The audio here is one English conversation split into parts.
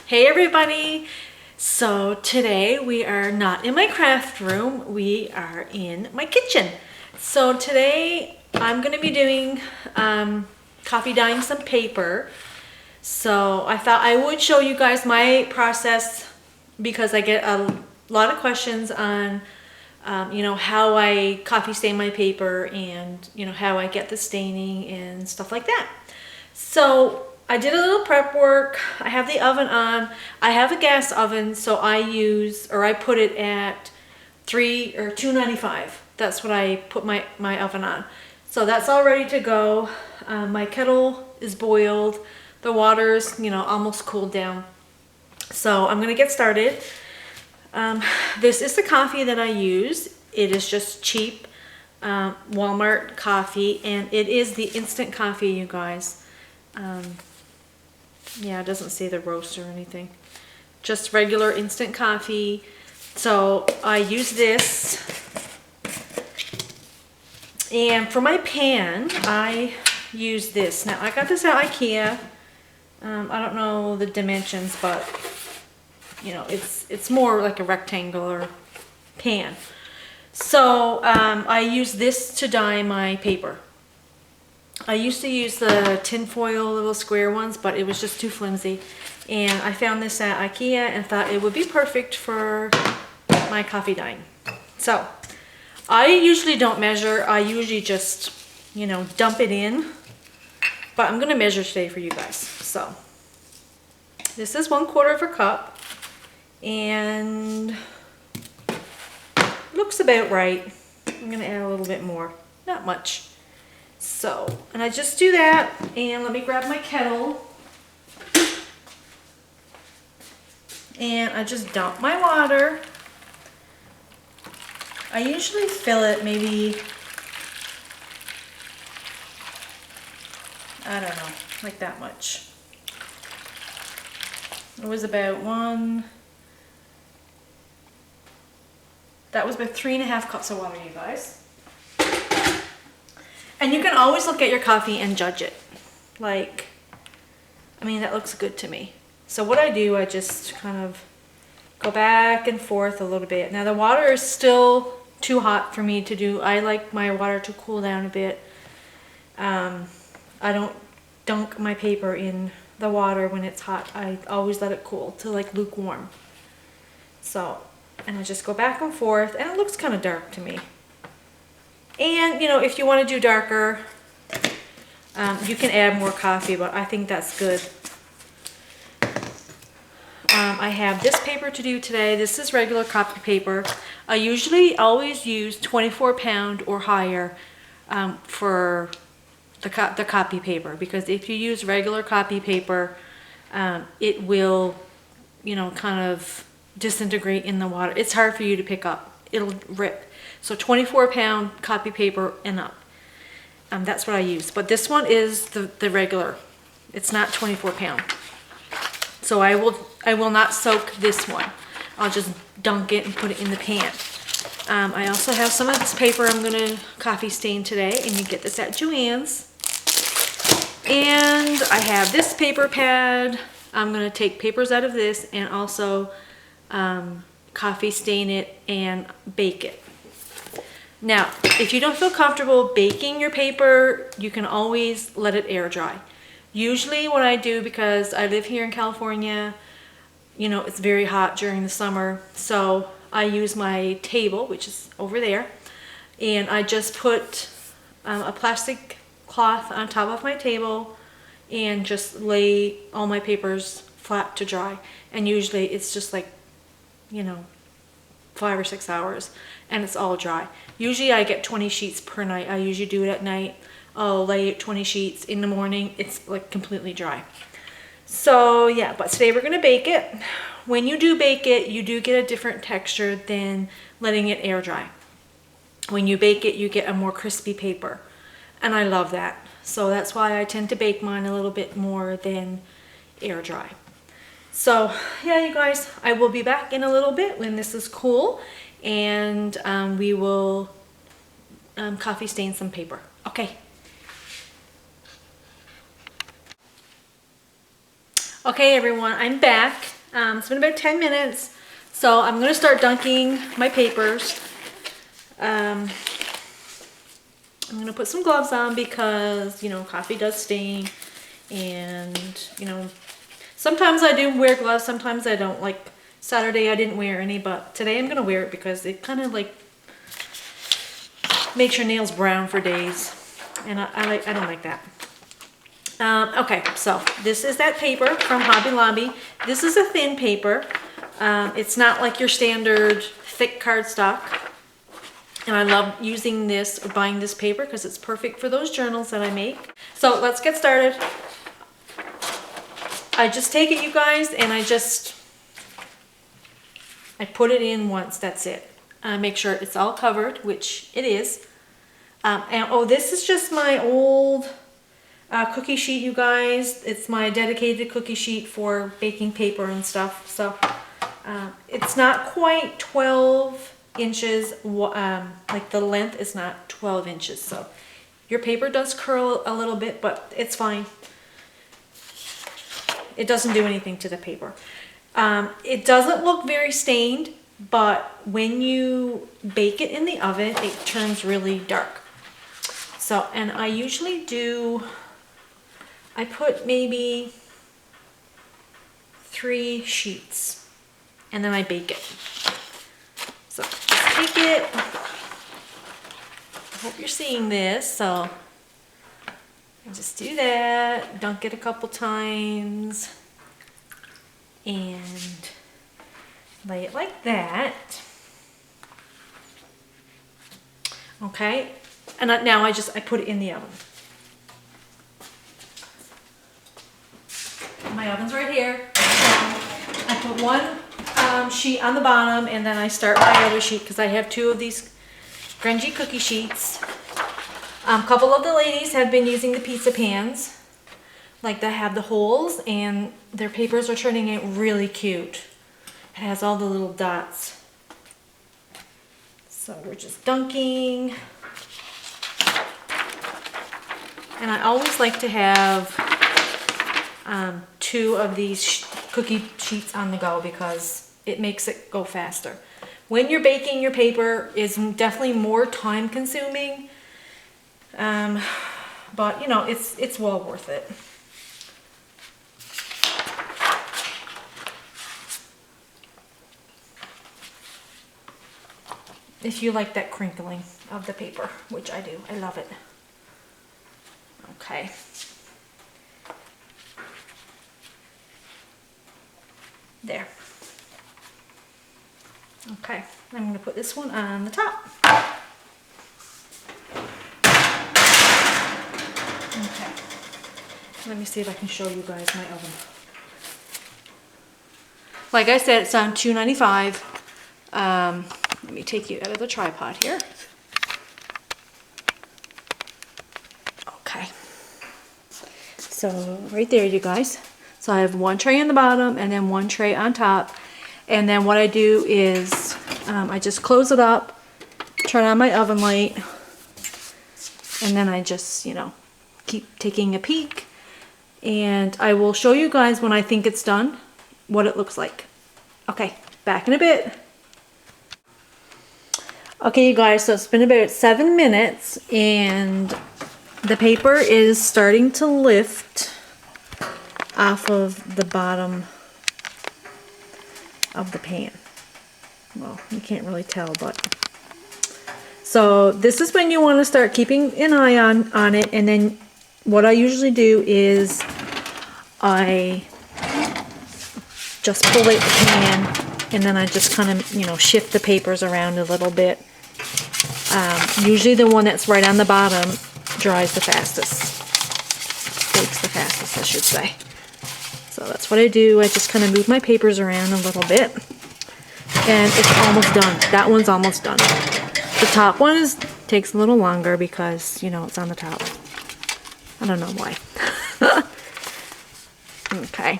Hey everybody! So today we are not in my craft room, we are in my kitchen. So today I'm going to be doing coffee dyeing some paper. So I thought I would show you guys my process because I get a lot of questions on how I coffee stain my paper and how I get the staining and stuff like that. So I did a little prep work. I have the oven on. I have a gas oven, so I put it at 295. That's what I put my oven on. So that's all ready to go. My kettle is boiled. The water's, almost cooled down. So I'm gonna get started. This is the coffee that I use. It is just cheap Walmart coffee, and it is the instant coffee, you guys. Yeah, it doesn't say the roast or anything. Just regular instant coffee. So I use this. And for my pan, I use this. Now, I got this at IKEA. I don't know the dimensions, but, it's more like a rectangular pan. So I use this to dye my paper. I used to use the tinfoil little square ones, but it was just too flimsy. And I found this at IKEA and thought it would be perfect for my coffee dyeing. So I usually don't measure. I usually just, dump it in. But I'm going to measure today for you guys. So this is 1/4 cup. And looks about right. I'm going to add a little bit more. Not much. So, and I just do that, and let me grab my kettle, and I just dump my water. I usually fill it maybe, I don't know, like that much. It was about that was about 3.5 cups of water, you guys. And you can always look at your coffee and judge it. That looks good to me. So what I do, I just kind of go back and forth a little bit. Now the water is still too hot for me to do. I like my water to cool down a bit. I don't dunk my paper in the water when it's hot. I always let it cool to lukewarm. So, and I just go back and forth, and it looks kind of dark to me. And, if you want to do darker, you can add more coffee, but I think that's good. I have this paper to do today. This is regular copy paper. I usually always use 24 pound or higher for the copy paper, because if you use regular copy paper, it will, kind of disintegrate in the water. It's hard for you to pick up. It'll rip. So 24 pound copy paper and up. That's what I use. But this one is the regular. It's not 24 pound. So I will not soak this one. I'll just dunk it and put it in the pan. I also have some of this paper I'm going to coffee stain today, and you get this at Joann's. And I have this paper pad. I'm going to take papers out of this and also coffee stain it and bake it. Now, if you don't feel comfortable baking your paper, you can always let it air dry. Usually what I do, because I live here in California, it's very hot during the summer, so I use my table, which is over there, and I just put a plastic cloth on top of my table and just lay all my papers flat to dry. And usually it's just 5 or 6 hours, and it's all dry. Usually I get 20 sheets per night. I usually do it at night. I'll lay 20 sheets in the morning. It's completely dry. So yeah, but today we're gonna bake it. When you do bake it, you do get a different texture than letting it air dry. When you bake it, you get a more crispy paper, and I love that. So that's why I tend to bake mine a little bit more than air dry. So yeah, you guys, I will be back in a little bit when this is cool, and we will coffee stain some paper. Okay. Okay everyone, I'm back. It's been about 10 minutes. So I'm going to start dunking my papers. I'm going to put some gloves on because, you know, coffee does stain. And, you know, sometimes I do wear gloves, sometimes I don't. Like Saturday I didn't wear any, but today I'm going to wear it because it kind of like makes your nails brown for days. And I don't like that. Okay, so this is that paper from Hobby Lobby. This is a thin paper. It's not like your standard thick cardstock. And I love using this or buying this paper because it's perfect for those journals that I make. So let's get started. I just take it, you guys, and I put it in once, that's it. Make sure it's all covered, which it is. And oh, this is just my old cookie sheet, you guys. It's my dedicated cookie sheet for baking paper and stuff. So it's not quite 12 inches, like the length is not 12 inches. So your paper does curl a little bit, but it's fine. It doesn't do anything to the paper. It doesn't look very stained, but when you bake it in the oven, it turns really dark. So, and I usually I put maybe 3 sheets and then I bake it. So just take it. I hope you're seeing this. So I just do that, dunk it a couple times and lay it like that. Okay, and now I put it in the oven. My oven's right here. I put one sheet on the bottom and then I start my other sheet because I have 2 of these grungy cookie sheets. A couple of the ladies have been using the pizza pans, like that have the holes, and their papers are turning out really cute. It has all the little dots. So we're just dunking. And I always like to have 2 of these cookie sheets on the go because it makes it go faster. When you're baking, your paper is definitely more time consuming. But you know, it's well worth it. If you like that crinkling of the paper, which I do, I love it. Okay. There. Okay, I'm going to put this one on the top. Okay, let me see if I can show you guys my oven. Like I said, it's on 295. Let me take you out of the tripod here. Okay, so right there, you guys. So I have 1 tray on the bottom and then 1 tray on top. And then what I do is I just close it up, turn on my oven light, and then I just, you know, keep taking a peek. And I will show you guys when I think it's done, what it looks like. Okay, back in a bit. Okay, you guys, so it's been about 7 minutes and the paper is starting to lift off of the bottom of the pan. Well, you can't really tell, but so this is when you want to start keeping an eye on it. And then what I usually do is I just pull out the pan and then I just kind of, you know, shift the papers around a little bit. Usually the one that's right on the bottom dries the fastest, bakes the fastest, I should say. So that's what I do. I just kind of move my papers around a little bit. And it's almost done. That one's almost done. The top one takes a little longer because, you know, it's on the top. I don't know why. Okay.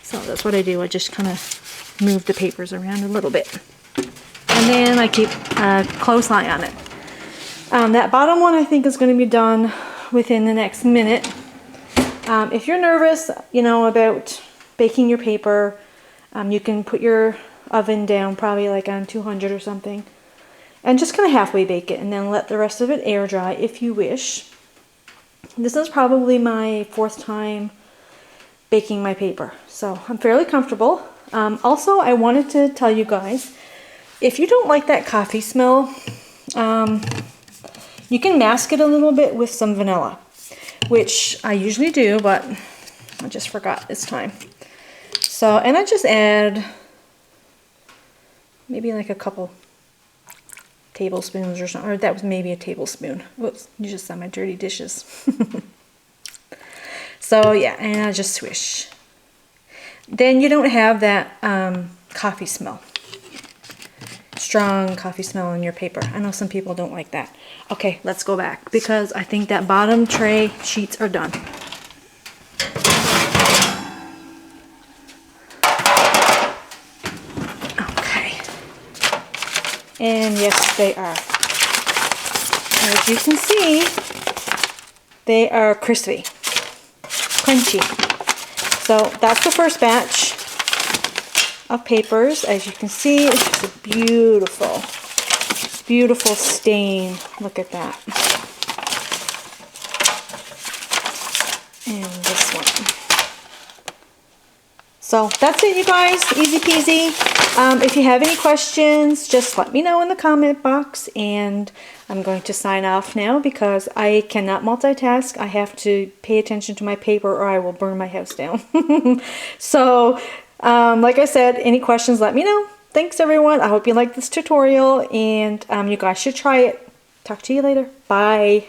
So that's what I do. I just kind of move the papers around a little bit. And then I keep a close eye on it. That bottom one I think is going to be done within the next minute. If you're nervous, you know, about baking your paper, you can put your oven down probably like on 200 or something, and just kind of halfway bake it, and then let the rest of it air dry if you wish. This is probably my 4th time baking my paper, so I'm fairly comfortable. Also, I wanted to tell you guys, if you don't like that coffee smell, you can mask it a little bit with some vanilla, which I usually do, but I just forgot this time. So, and I just add maybe like a couple tablespoons or something, or that was maybe a tablespoon. Whoops, you just saw my dirty dishes. So yeah, and I just swish. Then you don't have that coffee smell. Strong coffee smell on your paper. I know some people don't like that. Okay, let's go back because I think that bottom tray sheets are done. Okay. And yes, they are. As you can see, they are crispy, crunchy. So that's the first batch of papers. As you can see, it's just a beautiful, beautiful stain. Look at that. And this one. So that's it, you guys. Easy peasy. If you have any questions, just let me know in the comment box, and I'm going to sign off now because I cannot multitask. I have to pay attention to my paper or I will burn my house down. So, like I said, any questions, let me know. Thanks, everyone. I hope you liked this tutorial, and you guys should try it. Talk to you later. Bye.